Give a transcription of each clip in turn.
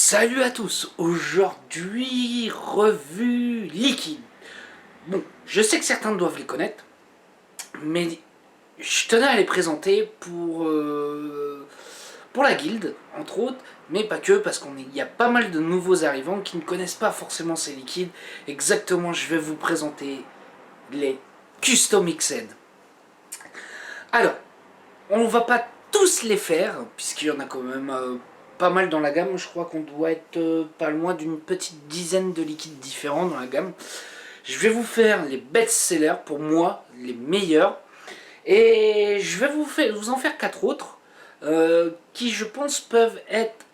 Salut à tous, aujourd'hui revue liquide. Bon, je sais que certains doivent les connaître, mais je tenais à les présenter pour la guilde, entre autres, mais pas que, parce qu'il y a pas mal de nouveaux arrivants qui ne connaissent pas forcément ces liquides. Exactement, je vais vous présenter les Custom Mixed. Alors, on va pas tous les faire, puisqu'il y en a quand même pas mal dans la gamme. Je crois qu'on doit être pas loin d'une petite dizaine de liquides différents dans la gamme. Je vais vous faire les best-sellers, pour moi, les meilleurs. Et je vais vous en faire 4 autres, qui je pense peuvent être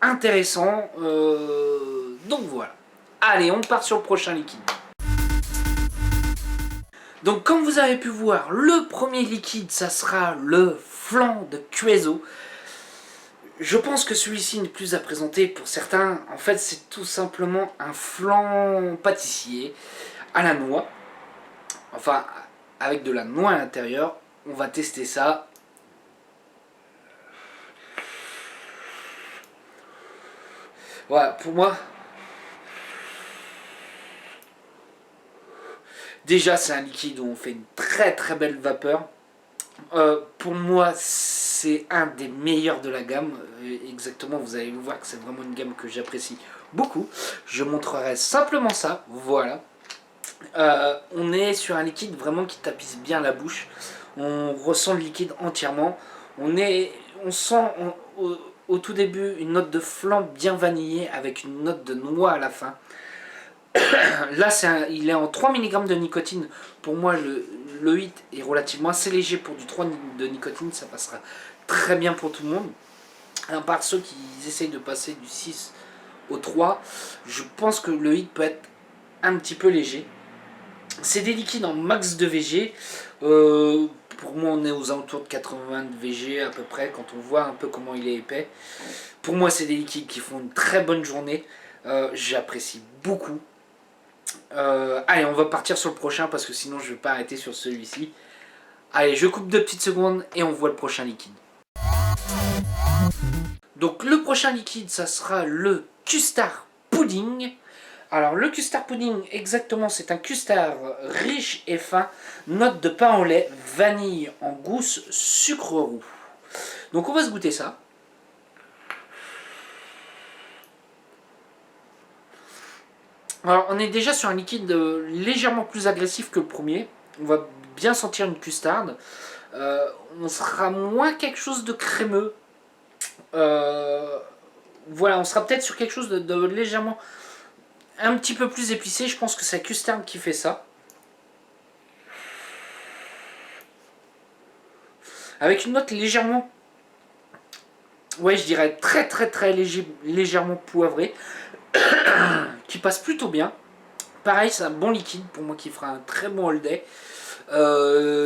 intéressants. Donc voilà. Allez, on part sur le prochain liquide. Donc comme vous avez pu voir, le premier liquide, ça sera le flan de Cueso. Je pense que celui-ci n'est plus à présenter pour certains. En fait, c'est tout simplement un flan pâtissier à la noix. Enfin, avec de la noix à l'intérieur. On va tester ça. Voilà, pour moi, déjà c'est un liquide où on fait une très très belle vapeur. Pour moi, c'est un des meilleurs de la gamme. Exactement, vous allez voir que c'est vraiment une gamme que j'apprécie beaucoup. Je montrerai simplement ça. Voilà. On est sur un liquide vraiment qui tapisse bien la bouche. On ressent le liquide entièrement. On sent au tout début une note de flan bien vanillée avec une note de noix à la fin. Là, il est en 3 mg de nicotine. Pour moi, le 8 est relativement assez léger pour du 3 de nicotine. Ça passera très bien pour tout le monde. À part ceux qui essayent de passer du 6 au 3, je pense que le 8 peut être un petit peu léger. C'est des liquides en max de VG. Pour moi, on est aux alentours de 80 de VG à peu près, quand on voit un peu comment il est épais. Pour moi, c'est des liquides qui font une très bonne journée. J'apprécie beaucoup. Allez, on va partir sur le prochain parce que sinon je ne vais pas arrêter sur celui-ci. Allez, je coupe 2 petites secondes et on voit le prochain liquide. Donc le prochain liquide, ça sera le Custard Pudding. Alors le Custard Pudding, exactement, c'est un custard riche et fin, note de pain au lait, vanille en gousse, sucre roux. Donc on va se goûter ça. Alors on est déjà sur un liquide légèrement plus agressif que le premier. On va bien sentir une custarde. On sera moins quelque chose de crémeux. Voilà, on sera peut-être sur quelque chose de légèrement un petit peu plus épicé. Je pense que c'est la custarde qui fait ça. Avec une note légèrement, ouais, je dirais très très très légèrement poivrée, qui passe plutôt bien. Pareil, c'est un bon liquide pour moi qui fera un très bon all-day.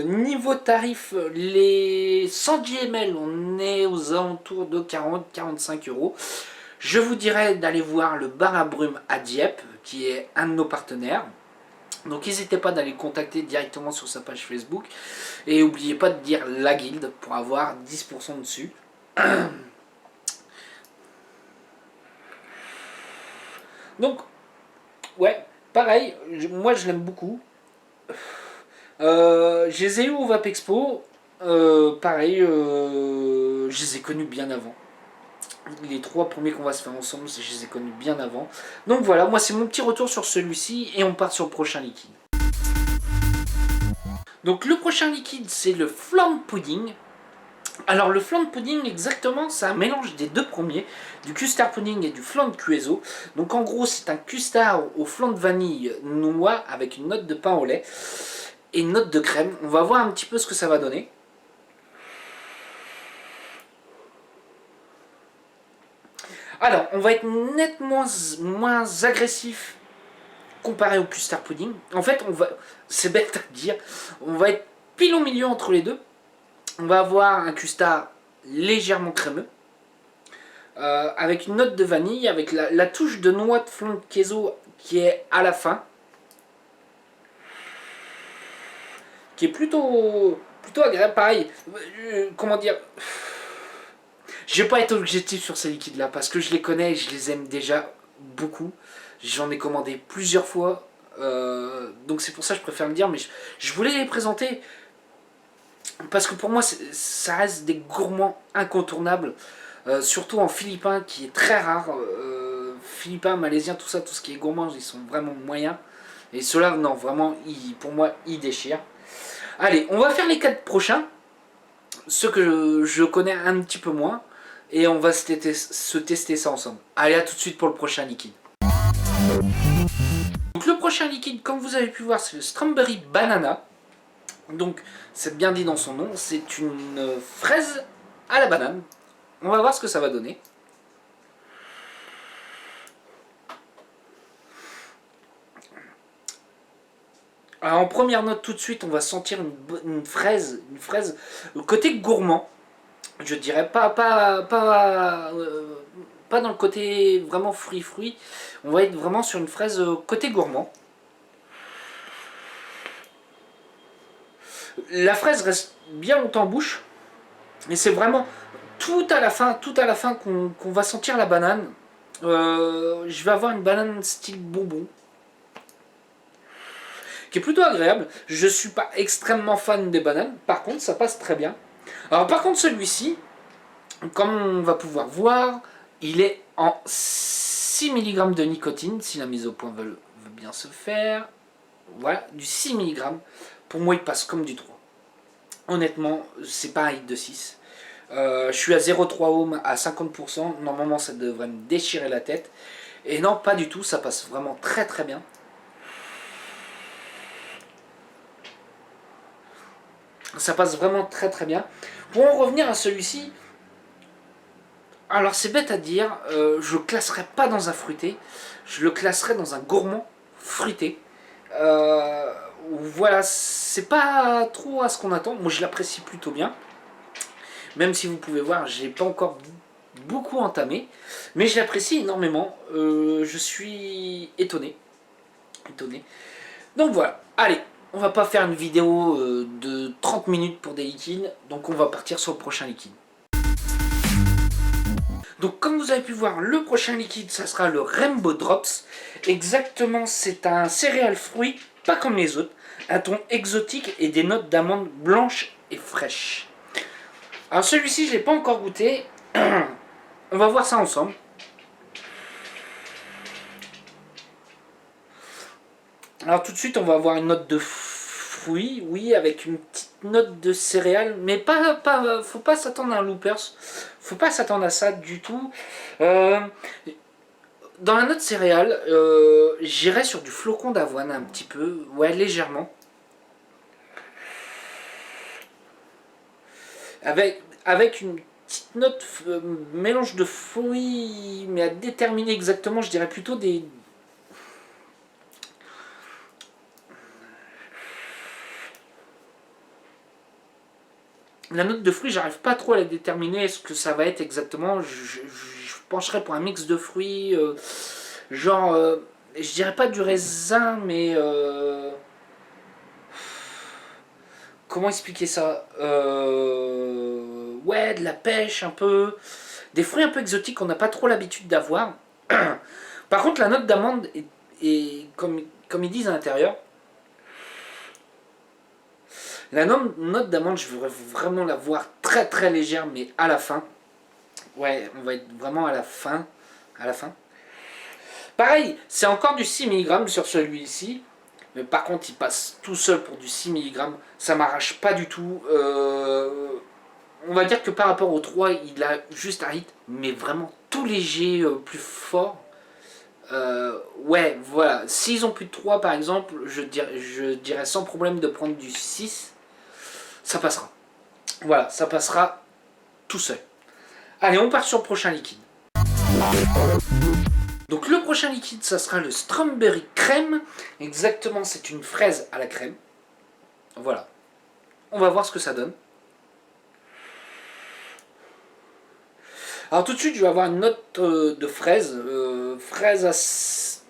Niveau tarif, les 110 ml, on est aux alentours de 40-45 euros. Je vous dirais d'aller voir le bar à brume à Dieppe, qui est un de nos partenaires. Donc n'hésitez pas d'aller le contacter directement sur sa page Facebook. Et n'oubliez pas de dire la guilde pour avoir 10% dessus. Donc, ouais, pareil, moi je l'aime beaucoup. Je les ai eu au Vapexpo. Pareil, je les ai connus bien avant. Les 3 premiers qu'on va se faire ensemble, je les ai connus bien avant. Donc voilà, moi c'est mon petit retour sur celui-ci et on part sur le prochain liquide. Donc le prochain liquide, c'est le flan pudding. Alors le flan pudding, exactement, c'est un mélange des 2 premiers, du custard pudding et du flan de Cueso. Donc en gros, c'est un custard au flan de vanille noix avec une note de pain au lait et une note de crème. On va voir un petit peu ce que ça va donner. Alors, on va être nettement moins agressif comparé au custard pudding. En fait, c'est bête à dire, on va être pile au milieu entre les deux. On va avoir un custard légèrement crémeux, avec une note de vanille, avec la touche de noix de flan de Cueso qui est à la fin, qui est plutôt agréable. Pareil, comment dire, Je vais pas être objectif sur ces liquides là parce que je les connais et je les aime déjà beaucoup. J'en ai commandé plusieurs fois. Donc c'est pour ça que je préfère me dire, mais je voulais les présenter parce que pour moi ça reste des gourmands incontournables. Surtout en philippin qui est très rare. Philippin, malaisien, tout ça, tout ce qui est gourmand, ils sont vraiment moyens. Et ceux-là, non, vraiment, pour moi, ils déchirent. Allez, on va faire les 4 prochains. Ceux que je connais un petit peu moins. Et on va se tester ça ensemble. Allez, à tout de suite pour le prochain liquide. Donc le prochain liquide, comme vous avez pu voir, c'est le Strawberry Banana. Donc, c'est bien dit dans son nom, c'est une fraise à la banane. On va voir ce que ça va donner. Alors, en première note, tout de suite, on va sentir une fraise côté gourmand. Je dirais pas dans le côté vraiment fruit. On va être vraiment sur une fraise côté gourmand. La fraise reste bien longtemps en bouche. Et c'est vraiment tout à la fin qu'on va sentir la banane. Je vais avoir une banane style bonbon, qui est plutôt agréable. Je suis pas extrêmement fan des bananes, par contre ça passe très bien. Alors par contre celui-ci, comme on va pouvoir voir, il est en 6 mg de nicotine, si la mise au point veut bien se faire. Voilà, du 6 mg. Pour moi il passe comme du 3. Honnêtement, c'est pas un hit de 6. Je suis à 0,3 ohm à 50%. Normalement ça devrait me déchirer la tête. Et non, pas du tout, ça passe vraiment très très bien. Ça passe vraiment très très bien. Pour en revenir à celui-ci, alors c'est bête à dire, je le classerais pas dans un fruité, je le classerais dans un gourmand fruité. Voilà, c'est pas trop à ce qu'on attend. Moi je l'apprécie plutôt bien. Même si vous pouvez voir, j'ai pas encore beaucoup entamé, mais je l'apprécie énormément. Je suis étonné. Donc voilà, allez, on va pas faire une vidéo de 30 minutes pour des liquides, donc on va partir sur le prochain liquide. Donc comme vous avez pu voir, le prochain liquide, ça sera le Rainbow Drops. Exactement, c'est un céréal fruit, pas comme les autres, un ton exotique et des notes d'amandes blanches et fraîches. Alors celui-ci, je l'ai pas encore goûté. On va voir ça ensemble. Alors tout de suite, on va avoir une note de fruits, oui, avec une petite note de céréales, mais faut pas s'attendre à un loopers, faut pas s'attendre à ça du tout. Dans la note céréale, j'irais sur du flocon d'avoine un petit peu, ouais, légèrement. Avec une petite note mélange de fruits, mais à déterminer exactement, je dirais plutôt des... La note de fruits, j'arrive pas trop à la déterminer ce que ça va être exactement. Je pencherais pour un mix de fruits, genre, je dirais pas du raisin, mais comment expliquer ça, ouais, de la pêche un peu, des fruits un peu exotiques qu'on n'a pas trop l'habitude d'avoir. Par contre, la note d'amande est comme ils disent à l'intérieur. La note d'amande, je voudrais vraiment la voir très très légère, mais à la fin. Ouais, on va être vraiment à la fin. Pareil, c'est encore du 6 mg sur celui-ci. Mais par contre, il passe tout seul pour du 6 mg. Ça m'arrache pas du tout. On va dire que par rapport au 3, il a juste un hit. Mais vraiment tout léger, plus fort. Ouais, voilà. S'ils ont plus de 3 par exemple, je dirais sans problème de prendre du 6. Ça passera. Voilà, ça passera tout seul. Allez, on part sur le prochain liquide. Donc le prochain liquide, ça sera le Strawberry Crème. Exactement, c'est une fraise à la crème. Voilà. On va voir ce que ça donne. Alors tout de suite, je vais avoir une note de fraise. Fraise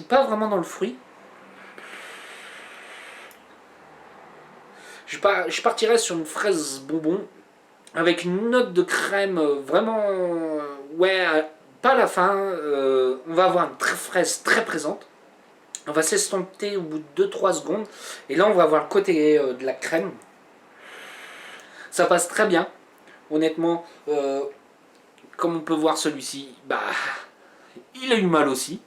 pas vraiment dans le fruit. Je partirais sur une fraise bonbon. avec une note de crème vraiment, ouais, pas à la fin, on va avoir une fraise très présente. On va s'estomper au bout de 2-3 secondes, et là on va avoir le côté de la crème. Ça passe très bien, honnêtement. Comme on peut voir, celui-ci, bah, il a eu mal aussi.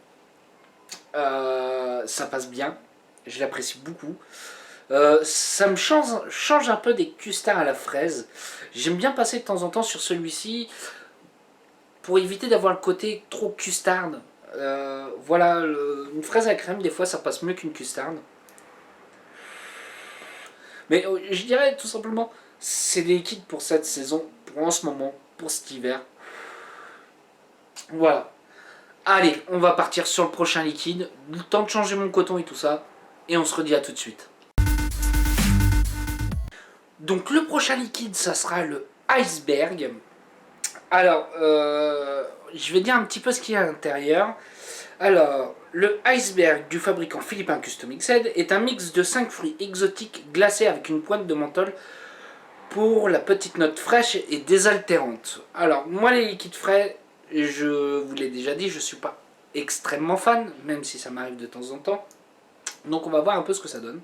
Ça passe bien, je l'apprécie beaucoup. Ça me change un peu des custards à la fraise. J'aime bien passer de temps en temps sur celui-ci pour éviter d'avoir le côté trop custard. Voilà, une fraise à crème, des fois, ça passe mieux qu'une custard. Mais je dirais tout simplement, c'est des liquides pour cette saison, pour en ce moment, pour cet hiver. Voilà. Allez, on va partir sur le prochain liquide. Le temps de changer mon coton et tout ça. Et on se redit à tout de suite. Donc le prochain liquide, ça sera le iceberg. Alors, je vais dire un petit peu ce qu'il y a à l'intérieur. Alors, le iceberg du fabricant philippin Custom Mixed est un mix de 5 fruits exotiques glacés avec une pointe de menthol pour la petite note fraîche et désaltérante. Alors, moi les liquides frais, je vous l'ai déjà dit, je ne suis pas extrêmement fan, même si ça m'arrive de temps en temps. Donc on va voir un peu ce que ça donne.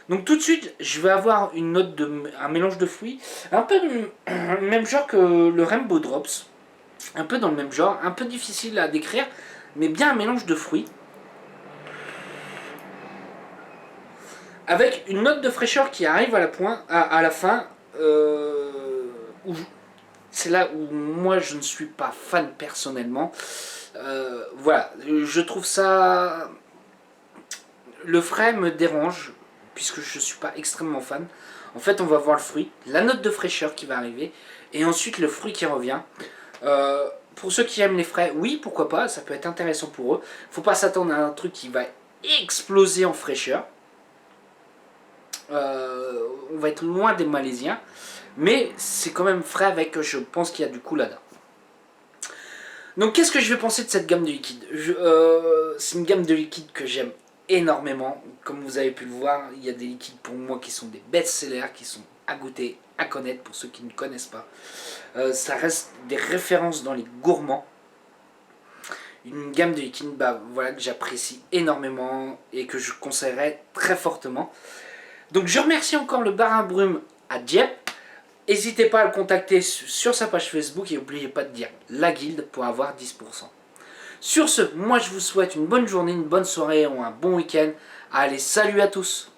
Donc tout de suite, je vais avoir une note un mélange de fruits, un peu du même genre que le Rainbow Drops, un peu dans le même genre, un peu difficile à décrire, mais bien un mélange de fruits, avec une note de fraîcheur qui arrive à la fin, c'est là où moi je ne suis pas fan personnellement. Voilà, je trouve ça... Le frais me dérange, puisque je ne suis pas extrêmement fan. En fait, on va voir le fruit, la note de fraîcheur qui va arriver, et ensuite le fruit qui revient. Pour ceux qui aiment les frais, oui, pourquoi pas, ça peut être intéressant pour eux. Faut pas s'attendre à un truc qui va exploser en fraîcheur. On va être loin des Malaisiens, mais c'est quand même frais avec, je pense qu'il y a du coolada. Donc qu'est-ce que je vais penser de cette gamme de liquides? C'est une gamme de liquides que j'aime énormément. Comme vous avez pu le voir, il y a des liquides pour moi qui sont des best-sellers, qui sont à goûter, à connaître pour ceux qui ne connaissent pas. Ça reste des références dans les gourmands. Une gamme de liquides voilà, que j'apprécie énormément et que je conseillerais très fortement. Donc je remercie encore le Bar à Brume à Dieppe. N'hésitez pas à le contacter sur sa page Facebook et n'oubliez pas de dire la guilde pour avoir 10%. Sur ce, moi je vous souhaite une bonne journée, une bonne soirée ou un bon week-end. Allez, salut à tous!